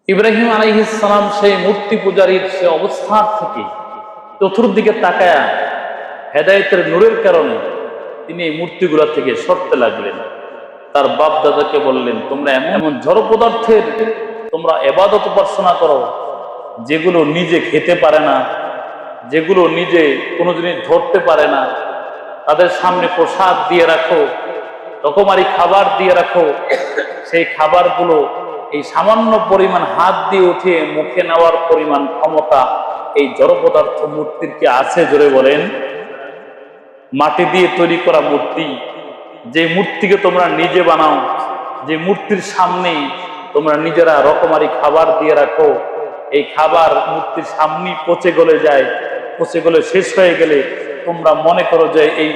ইব্রাহিম আলাইহিস সালাম সেই মূর্তি পূজারীর সে অবস্থার থেকে চতুর্দিকে তাকায়া হেদায়েতের নূরের কারণে তিনি এই মূর্তিগুলা থেকে সরতে লাগলেন। তার বাপ দাদাকে বললেন, তোমরা এমন জড় পদার্থের তোমরা ইবাদত উপাসনা করো যেগুলো নিজে খেতে পারে না, যেগুলো নিজে কোনো জিনিস ধরতে পারে না। তাদের সামনে প্রসাদ দিয়ে রাখো, রকমারি খাবার দিয়ে রাখো, সেই খাবারগুলো এই সামান্য পরিমাণ হাত দিয়ে উঠিয়ে মুখে নেওয়ার পরিমাণ ক্ষমতা এই জড় পদার্থ মূর্তির কি আছে? জোরে বলেন। মাটি দিয়ে তৈরি করা মূর্তি, যে মূর্তিকে তোমরা নিজে বানাও, যে মূর্তির সামনে তোমরা নিজেরা রকমারি খাবার দিয়ে রাখো, এই খাবার মূর্তির সামনে পচে গলে যায়, পচে গলে শেষ হয়ে গেলে তোমরা মনে করো যে এই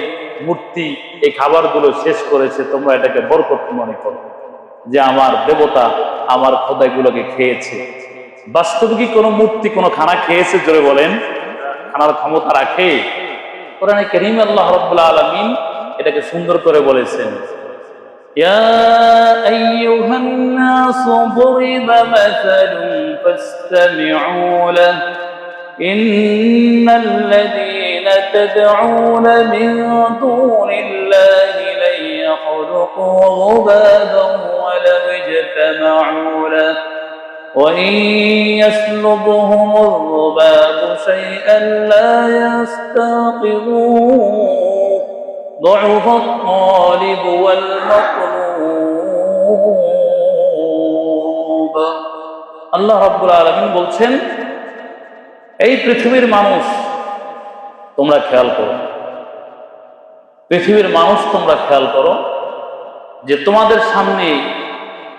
মূর্তি এই খাবারগুলো শেষ করেছে, তোমরা এটাকে বরকত মনে করো যে আমার দেবতা আমার খোদাইগুলোকে খেয়েছে। বাস্তবে কি কোনো মূর্তি কোনো খানা খেয়েছে? জোরে বলেন। খানার ক্ষমতা রাখে? কোরআনে কারীমে আল্লাহ রাব্বুল আলামিন এটাকে সুন্দর করে বলেছেন, ইয়া আইয়ুহান নাসু দুরিবা মাসালুন ফাসতামিউ লাহু ইন্নাল্লাযীনা তাদউনা মিন দুনিল্লাহি লা ইয়াখলুকু যুবাবান ওয়া লাউ ইজতামাউ লাহু وَإِن يَسْلُبْهُمُ الذُّبَابُ شَيْئًا لَّا يَسْتَنقِذُوهُ ضَعُفَ الطَّالِبُ وَالْمَطْلُوبُ। আল্লাহ রাব্বুল আলামিন বলছেন, এই পৃথিবীর মানুষ তোমরা খেয়াল করো, পৃথিবীর মানুষ তোমরা খেয়াল করো যে তোমাদের সামনে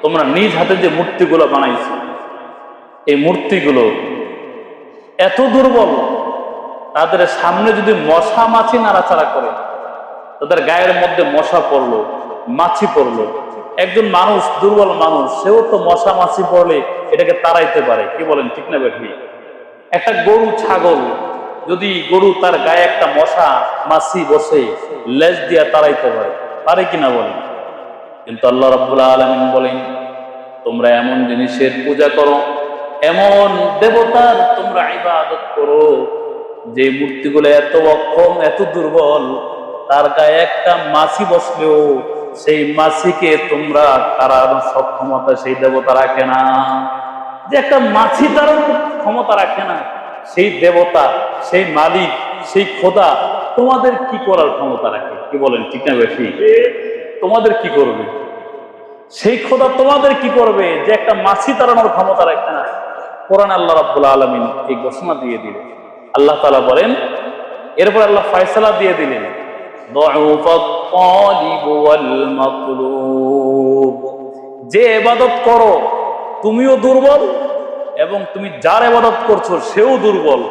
তোমরা নিজ হাতে যে মূর্তিগুলো বানাইছো, এই মূর্তিগুলো এত দুর্বল, তাদের সামনে যদি মশা মাছি নাড়াচাড়া করে, তাদের গায়ের মধ্যে মশা পড়লো, মাছি পড়লো, একজন মানুষ দুর্বল মানুষ, সেও তো মশা মাছি পড়লে এটাকে তাড়াইতে পারে। কি বলেন, ঠিক না বেঠি? একটা গরু ছাগল, যদি গরু তার গায়ে একটা মশা মাছি বসে লেজ দিয়া তাড়াইতে পারে কিনা বলেন? কিন্তু আল্লাহ রাব্বুল আলামিন বলেন, তোমরা এমন জিনিসের পূজা করো, এমন দেবতার তোমরা ইবাদত করো যে মূর্তিগুলো এত অক্ষম, এত দুর্বল, তার গায়ে একটা মাছি বসলেও সেই মাছিকে তোমরা তাড়ানোর সক্ষমতা সেই দেবতা রাখে না। যে একটা মাছি তাড়ানোর ক্ষমতা রাখে না, সেই দেবতা, সেই মালিক, সেই খোদা তোমাদের কি করার ক্ষমতা রাখে? কি বলেন, ঠিক না বেশি? তোমাদের কি করবে সেই খোদা? তোমাদের কি করবে যে একটা মাছি তাড়ানোর ক্ষমতা রাখে না? কোরআন আল্লাহ রাব্বুল আলামিন এই ঘোষণা দিয়ে দিলেন। আল্লাহ তাআলা বলেন, এরপর আল্লাহ ফয়সালা দিয়ে দিলেন, দুউফাত তালিব ওয়াল মাতলুব। যে ইবাদত করো তুমিও দুর্বল, এবং তুমি যার ইবাদত করছো সেও দুর্বল।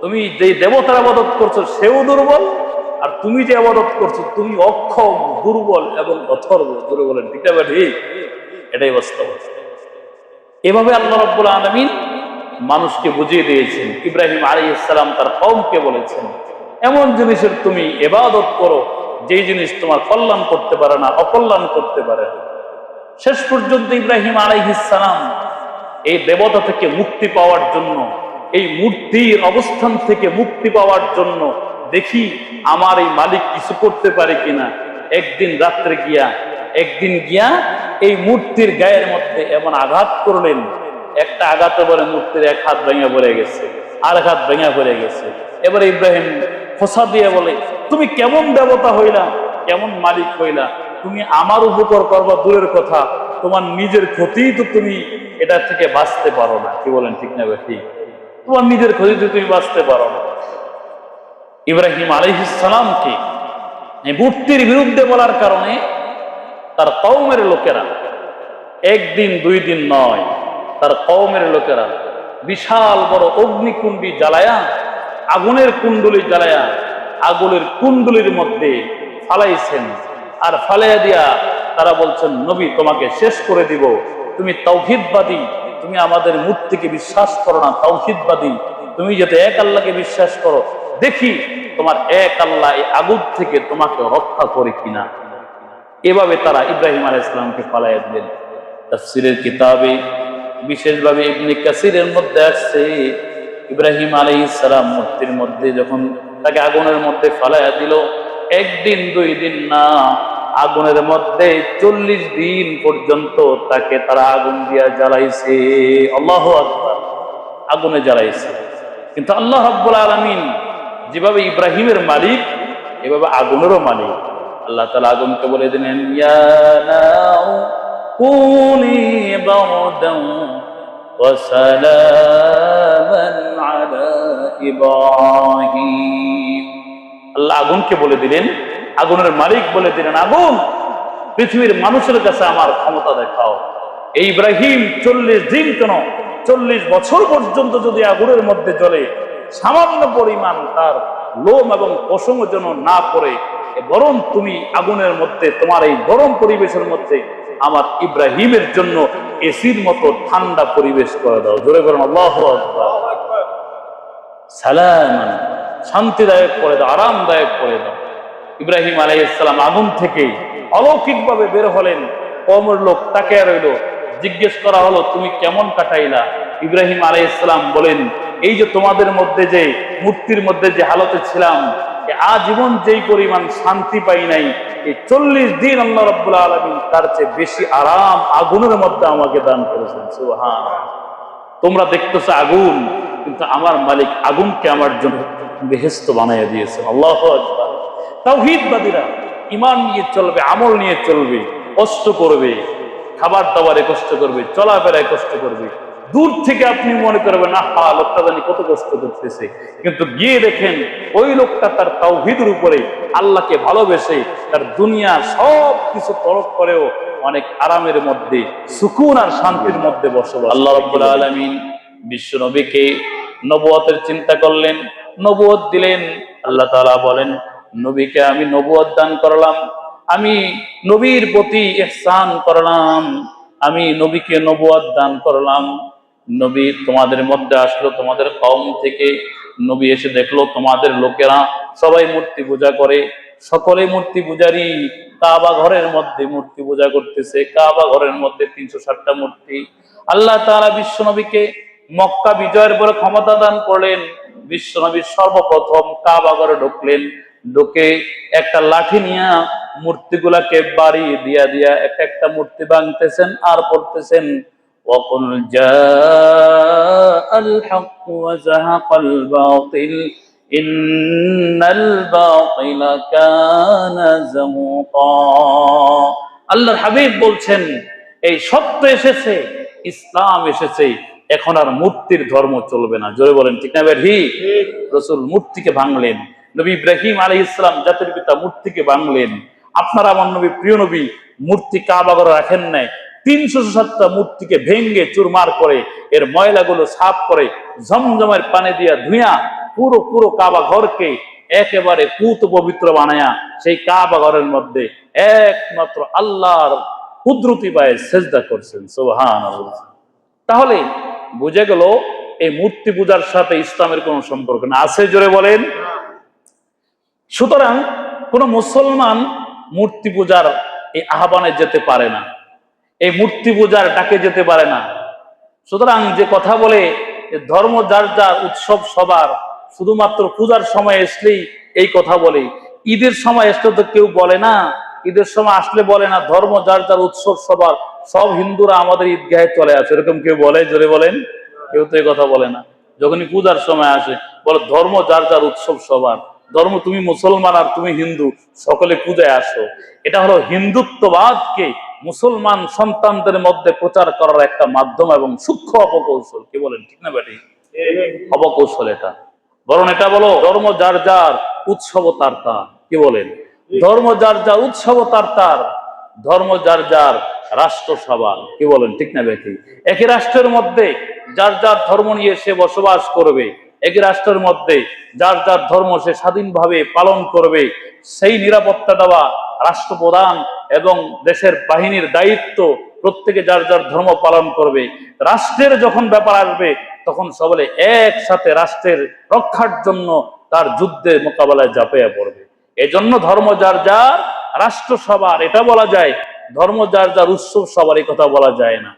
তুমি যে দেবতার ইবাদত করছো সেও দুর্বল, আর তুমি যে ইবাদত করছো তুমি অক্ষম, দুর্বল এবং অথর্ব। জোরে বলেন, ঠিক না ঠিক? এটাই বাস্তব। এভাবে আল্লাহ রাব্বুল আলামিন মানুষকে বুঝিয়ে দিয়েছেন। ইব্রাহিম আলাইহিস সালাম তার কওমকে বলেছেন, এমন জিনিসের তুমি ইবাদত করো যেই জিনিস তোমার কল্যাণ করতে পারে না, অকল্যাণ করতে পারে না। শেষ পর্যন্ত ইব্রাহিম আলাইহিস সালাম এই দেবতা থেকে মুক্তি পাওয়ার জন্য, এই মূর্তির অবস্থান থেকে মুক্তি পাওয়ার জন্য, দেখি আমার এই মালিক কিছু করতে পারে কিনা, একদিন গিয়া এই মূর্তির গায়ের মধ্যে এমন আঘাত করলেন, একটা আঘাতে বলে মূর্তির এক হাত ভেঙে পড়ে গেছে, আর এক হাত ভেঙে পড়ে গেছে। এবারে ইব্রাহিম খোসা দিয়ে বলে, তুমি কেমন দেবতা হইলা, কেমন মালিক হইলা? তুমি আমার উপকার করবা দূরের কথা, তোমার নিজের ক্ষতি তো তুমি এটা থেকে বাঁচতে পারো না। কি বলেন, ঠিক না বেশি? তোমার নিজের ক্ষতিতে তুমি বাঁচতে পারো না। ইব্রাহিম আলাইহিস সালামকে এই মূর্তির বিরুদ্ধে বলার কারণে তার কওমের লোকেরা, একদিন দুই দিন নয়, তার কওমের লোকেরা বিশাল বড় অগ্নিকুণ্ডী জ্বালায়া, আগুনের কুণ্ডলী জ্বালায়া, আগুনের কুণ্ডলীর মধ্যে ফালাইছেন। আর ফালাইয়া দিয়া তারা বলছেন, নবী তোমাকে শেষ করে দিব, তুমি তাওহীদবাদী, তুমি আমাদের মূর্তিকে বিশ্বাস করো না, তাওহীদবাদী, তুমি যাতে এক আল্লাহকে বিশ্বাস করো, দেখি তোমার এক আল্লাহ এই আগুন থেকে তোমাকে রক্ষা করে কিনা। এভাবে তারা ইব্রাহিম আলাইহিস সালামকে ফালাইয়া দিলেন। তাফসীরের কিতাবে বিশেষভাবে ইবনে কাসিরের মধ্যে আসছে, ইব্রাহিম আলাইহিস সালাম মূর্তির মধ্যে যখন তাকে আগুনের মধ্যে ফালাইয়া দিল, একদিন দুই দিন না, আগুনের মধ্যে 40 দিন পর্যন্ত তাকে তারা আগুন দিয়া জ্বালাইছে। আল্লাহু আকবার, আগুনে জ্বালাইছে। কিন্তু আল্লাহ রাব্বুল আলামিন যেভাবে ইব্রাহিমের মালিক, এভাবে আগুনেরও মালিক। আল্লাহ তাআলা আগুনকে বলে দিলেন, ইয়া নাউ কুনি বারদান ওয়া সালামান আলা ইব্রাহিম। আল্লাহ আগুনকে বলে দিলেন, আগুনের মালিক বলে দিলেন, আগুন পৃথিবীর মানুষের কাছে আমার ক্ষমতা দেখাও। এই ইব্রাহিম 40 দিন কেন, 40 বছর পর্যন্ত যদি আগুনের মধ্যে জ্বলে, সামান্য পরিমাণ তার লোম এবং পশম যেন না পড়ে, বরং তুমি আগুনের মধ্যে, তোমার এই গরম পরিবেশের মধ্যে আমার ইব্রাহিমের জন্য এসির মতো ঠান্ডা পরিবেশ করে দাও। জোরে বলেন আল্লাহু আকবার। সালামান, শান্তিদায়ক করে দাও, আরামদায়ক করে দাও। ইব্রাহিম আলাইহিস সালাম আগুন থেকে অলৌকিকভাবে বের হলেন। কওমের লোক তাকিয়ে রইল, জিজ্ঞেস করা হলো, তুমি কেমন কাটাইলা? ইব্রাহিম আলাইহিস সালাম বলেন, এই যে তোমাদের মধ্যে যে মূর্তির মধ্যে যে হালতে ছিলাম, আজীবন যেই পরিমাণ শান্তি পাই নাই, এই 40 দিন আল্লাহ রাব্বুল আলামিন তার চেয়ে বেশি আরাম আগুনের মধ্যে আমাকে দান করেছেন। সুবহানাল্লাহ। তোমরা দেখতেছো আগুন, কিন্তু আমার মালিক আগুনকে আমার জন্য বেহেশত বানাইয়া দিয়েছেন। আল্লাহু আকবার। তাওহীদবাদীরা ঈমান নিয়ে চলবে, আমল নিয়ে চলবে, কষ্ট করবে, খাবার দাবারে কষ্ট করবে, চলাফেরায় কষ্ট করবে। দূর থেকে আপনি মনে করবেন, না লোকটা জানি কত কষ্ট করতেছে, কিন্তু গিয়ে দেখেন ওই লোকটা তার তাওহীদের উপরে আল্লাহকে ভালোবেসে তার দুনিয়া সব কিছু তরক করেও অনেক আরামের মধ্যে, সুকুন আর শান্তির মধ্যে বসবাস। আল্লাহ রাব্বুল আলামিন বিশ্ব নবীকে নবুয়তের চিন্তা করলেন, নবুয়ত দিলেন। আল্লাহ তাআলা বলেন, নবীকে আমি নবুয়ত দান করলাম, আমি নবীর প্রতি ইহসান করলাম, আমি নবীকে নবুয়ত দান করলাম। নবী তোমাদের মধ্যে আসলো, তোমাদের কওম থেকে। নবী এসে দেখলো তোমাদের লোকেরা সবাই মূর্তি পূজা করে, সকলে মূর্তি পূজারী। কাবা ঘরের মধ্যে মূর্তি পূজা করতেছে, কাবা ঘরের মধ্যে 360টা মূর্তি। আল্লাহ তাআলা বিশ্ব নবীকে মক্কা বিজয়ের পরে ক্ষমতা দান করলেন। বিশ্ব নবী সর্বপ্রথম কাবা ঘরে ঢুকলেন, ঢুকে একটা লাঠি নিয়ে মূর্তিগুলাকে বাড়ি দিয়া দিয়া একটা একটা মূর্তি ভাঙতেছেন আর পড়তেছেন, وَقُلْ جَاءَ الْحَقُّ وَزَهَقَ الْبَاطِلُ إِنَّ الْبَاطِلَ كَانَ زَهُوقًا। আল্লাহর হাবিব বলছেন, এই সত্য এসেছে, ইসলাম এসেছে, এখন আর মূর্তির ধর্ম চলবে না। জোরে বলেন ঠিক না ভাই? রাসূল মূর্তিকে ভাঙলেন। নবী ইব্রাহিম আলাইহিস সালাম জাতির পিতা মূর্তিকে ভাঙলেন। আপনারা আমার নবী, প্রিয় নবী, মূর্তি কাবা ঘরে রাখেন নাই, 360টা মূর্তিকে ভেঙ্গে চুরমার করে এর ময়লাগুলো সাফ করে ঝমঝমের পানি দিয়া ধুইয়া পুরো পুরো কাবা ঘরকে একেবারে পুত পবিত্র বানায়া সেই কাবা ঘরের মধ্যে একমাত্র আল্লাহর কুদরতি পায়ে সেজদা করছেন। সুবহানাল্লাহ। তাহলে বুঝে গেল এই মূর্তি পূজার সাথে ইসলামের কোন সম্পর্ক না। আছে? জোরে বলেন। সুতরাং কোন মুসলমান মূর্তি পূজার এই আহ্বানে যেতে পারে না, এই মূর্তি পূজার ডাকে যেতে পারে না। সুতরাং যে কথা বলে ধর্ম যার যার, উৎসব সবার, শুধুমাত্র পূজার সময় আসলেই এই কথা বলে, ঈদের সময় আসলে তো কেউ বলে না, ঈদের সময় আসলে বলে না ধর্ম যার যার, উৎসব সবার, সব হিন্দুরা আমাদের ঈদগাহে চলে আসে, এরকম কেউ বলে? জোরে বলেন। কেউ তো এই কথা বলে না। যখনই পূজার সময় আসে বলে ধর্ম যার যার, উৎসব সবার। ধর্ম, তুমি মুসলমান আর তুমি হিন্দু, সকলে পূজায় আসো। এটা হলো হিন্দুত্ববাদকে মুসলমান সন্তানদের মধ্যে প্রচার করার একটা মাধ্যম এবং সূক্ষ্ম অপকৌশল। কি বলেন ঠিক না বেটি? অপকৌশল এটা। বরং এটা বলো ধর্ম যার যার, উৎসব তার তার। কি বলেন? ধর্ম যার যার, উৎসব তার তার। ধর্ম যার যার, রাষ্ট্র সবার। কি বলেন ঠিক না বেটি? একই রাষ্ট্রের মধ্যে যার যার ধর্ম নিয়ে সে বসবাস করবে, একই রাষ্ট্রের মধ্যে যার যার ধর্ম সে স্বাধীনভাবে পালন করবে। সেই নিরাপত্তা দেওয়া রাষ্ট্রপ্রধান এবং দেশের বাহিনীর দায়িত্ব, প্রত্যেকে যার যার ধর্ম পালন করবে। রাষ্ট্রের যখন ব্যাপার আসবে তখন সকলে একসাথে রাষ্ট্রের রক্ষার জন্য তার যুদ্ধে মোকাবেলায় ঝাঁপিয়ে পড়বে। এজন্য ধর্ম যার যার, রাষ্ট্র সবার এটা বলা যায়। ধর্ম যার যার, উৎসব সবার এই কথা বলা যায় না।